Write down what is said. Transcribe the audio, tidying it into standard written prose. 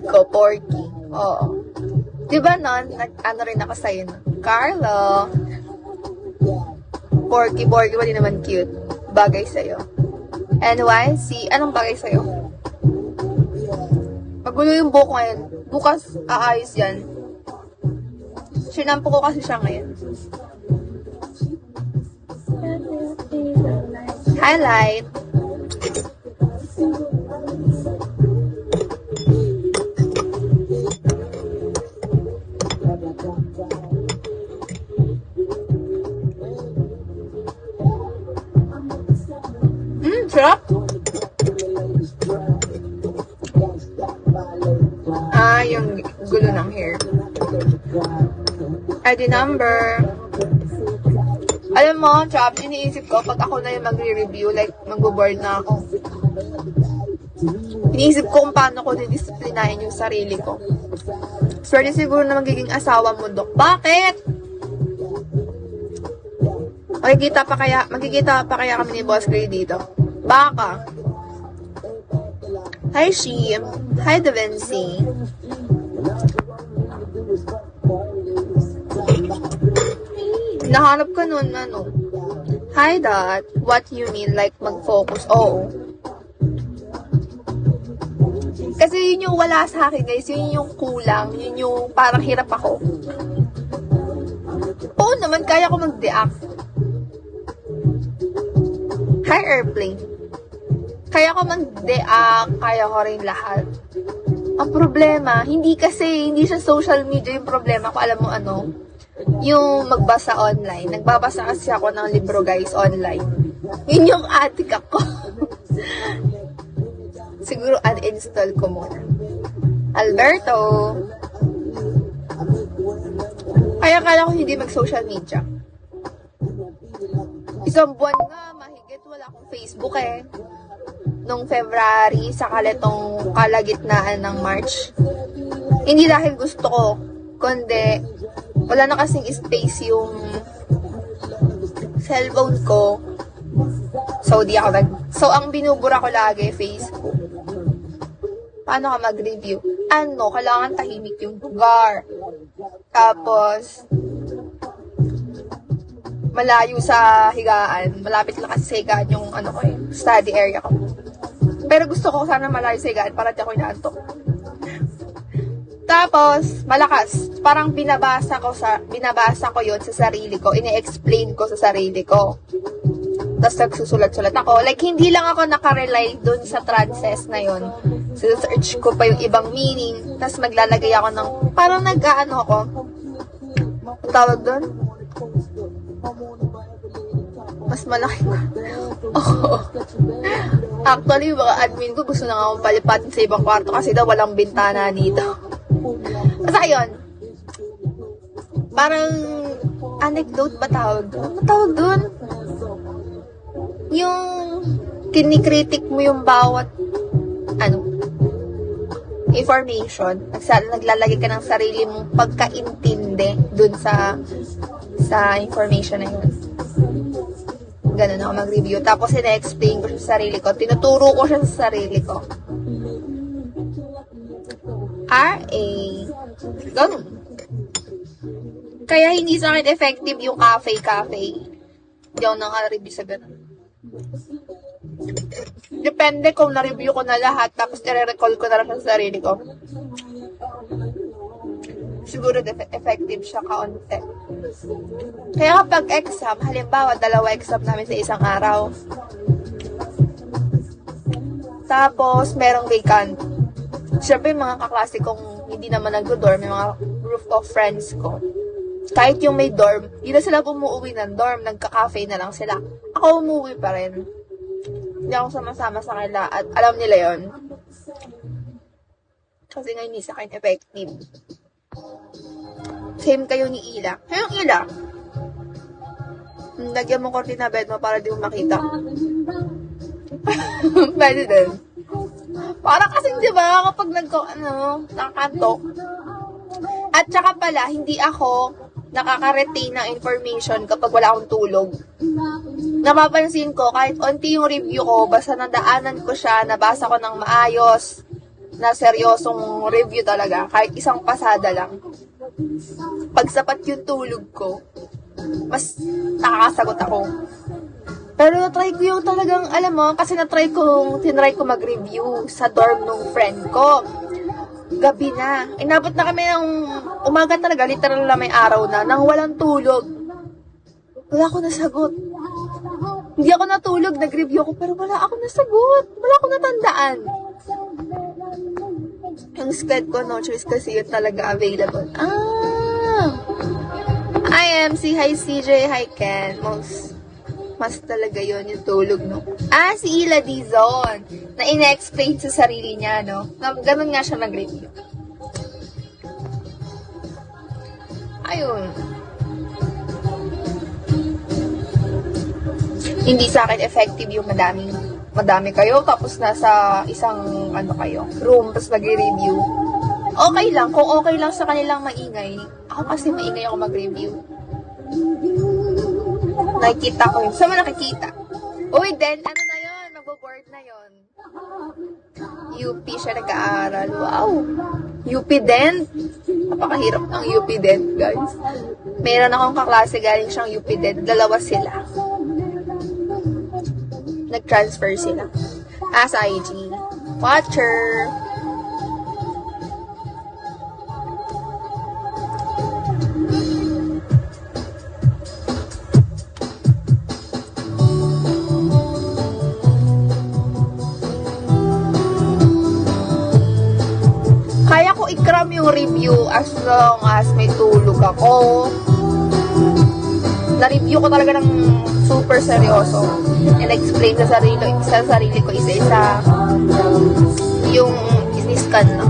ko, Porky. Oo. Diba nun, ano rin ako sa'yo nun? Carlo. Porky, ba di naman cute? Bagay sa'yo. NYC, anong bagay sa'yo? Magulo yung buhok ngayon. Bukas, aayos yan. Sinampo ko kasi siya ngayon. Highlight. Sarap. Yung gulo ng hair. ID number. Alam mo, Chop, iniisip ko, pag ako na yung magre-review, like, magbo-board na ako. Iniisip ko kung paano ko didisiplinahin yung sarili ko. Swerte siguro na magiging asawa mo, Dok. Bakit? Magkikita pa kaya kami ni Boss Gray dito? Baka. Hi, Sheem. Hi, Da Vinci. Nahanap ka nun, ano? Hi, Dot. What you mean, like, mag-focus? Oo. Kasi yun yung wala sa akin, guys. Yun yung kulang. Yun yung parang hirap ako. Oo naman, kaya ko mag-deact. Hi, Airplane. Kaya ko mag-deact, kaya ko rin lahat. Ang problema, hindi siya social media yung problema ko. Alam mo ano? Yung magbasa online. Nagbabasa kasi ako ng libro, guys, online. Yun yung addict ako. Siguro uninstall ko muna. Alberto. Kaya kala ko hindi mag-social media. Isang buwan nga, mahigit wala akong Facebook eh. Nung February, saka letong kalagitnaan ng March. Hindi dahil gusto ko, kundi wala na kasing space yung cellphone ko. So, So, ang binubura ko lagi, Facebook. Paano ka mag-review? Kailangan tahimik yung lugar. Tapos, malayo sa higaan. Malapit lang kasi sa higaan yung study area ko. Pero gusto ko sana malayo sa higaan para di ako inaantok. Tapos, malakas. Parang binabasa ko yun sa sarili ko. Ini-explain ko sa sarili ko. Tapos nagsusulat-sulat ako. Like, hindi lang ako nakarely dun sa trances na yun. Search ko pa yung ibang meaning. Tapos maglalagay ako ng, parang ako. Ang tawag dun? Mas malaki na. Oo. Actually, yung mga admin ko gusto na nga akong palipatin sa ibang kwarto kasi daw walang bintana dito. Basta yun. Parang anecdote ba tawag doon? Ano tawag doon? Yung kinikritik mo yung bawat information. Naglalagay ka ng sarili mong pagkaintindi dun sa information na yun. Ganun ako mag-review. Tapos ina-explain ko siya sa sarili ko. Tinuturo ko siya sa sarili ko. RA. Ganun. Kaya hindi sa akin effective yung cafe. Hindi ako naka-review sa ganun. Depende kung na-review ko na lahat tapos i-recall ko na lang sa sarili ko. Siguro effective siya kaunti. Kaya kapag exam, halimbawa 2 exam namin sa isang araw. Tapos merong vacant. Siyempre mga kaklase kong hindi naman nag-dorm, may mga group of friends ko. Kahit yung may dorm, hindi na sila umuwi ng dorm, nagka-cafe na lang sila. Ako umuwi pa rin. Hindi ako sama-sama sa kanila at alam nila yon. Kasi nga hindi sa akin effective. Same kayo ni Ila. Kayong Ila, lagyan mo kortina bed mo para di mo makita. Pwede din. Parang kasing diba kapag nakakantok. At saka pala, hindi ako nakaka-retain ng information kapag wala akong tulog. Napapansin ko, kahit onti yung review ko, basta nadaanan ko siya, nabasa ko ng maayos, na seryosong review talaga, kahit isang pasada lang, pag sapat yung tulog ko, mas nakakasagot ako. Pero na-try ko yung talagang, alam mo, kasi tinry ko mag-review sa dorm nung friend ko. Gabi na. Inabot na kami ng umaga talaga, literal na may araw na, nang walang tulog. Wala ako nasagot. Hindi ako natulog, nag-review ako, pero wala ako nasagot. Wala ako natandaan. Yung sked ko, no choice kasi yun talaga available. Hi MC, hi CJ, hi Ken. Mas talaga yun yung tulog, no? Si Ila Dizon, na ina-explain sa sarili niya, no? Ganun nga siya nag-review. Ayun. Hindi sa akin effective yung madami kayo, tapos nasa isang, room, tapos nag-review. Okay lang, kung okay lang sa kanilang maingay, ako kasi maingay ako mag-review. Nakikita ko yun. Saan mo nakikita? Uy, then, ano na yun? Magbo-board na yun. UP siya nag-aaral. Wow! UP Dent. Napakahirap ng UP Dent, guys. Meron akong kaklase galing siyang UP Dent. Dalawa sila. Nag-transfer sila. Sa IG. Watcher. Kaya ko i-cram yung review as long as may tulog ako. Na-review ko talaga ng super seryoso. And explain sa sarili ko isa-isa yung iniscan na.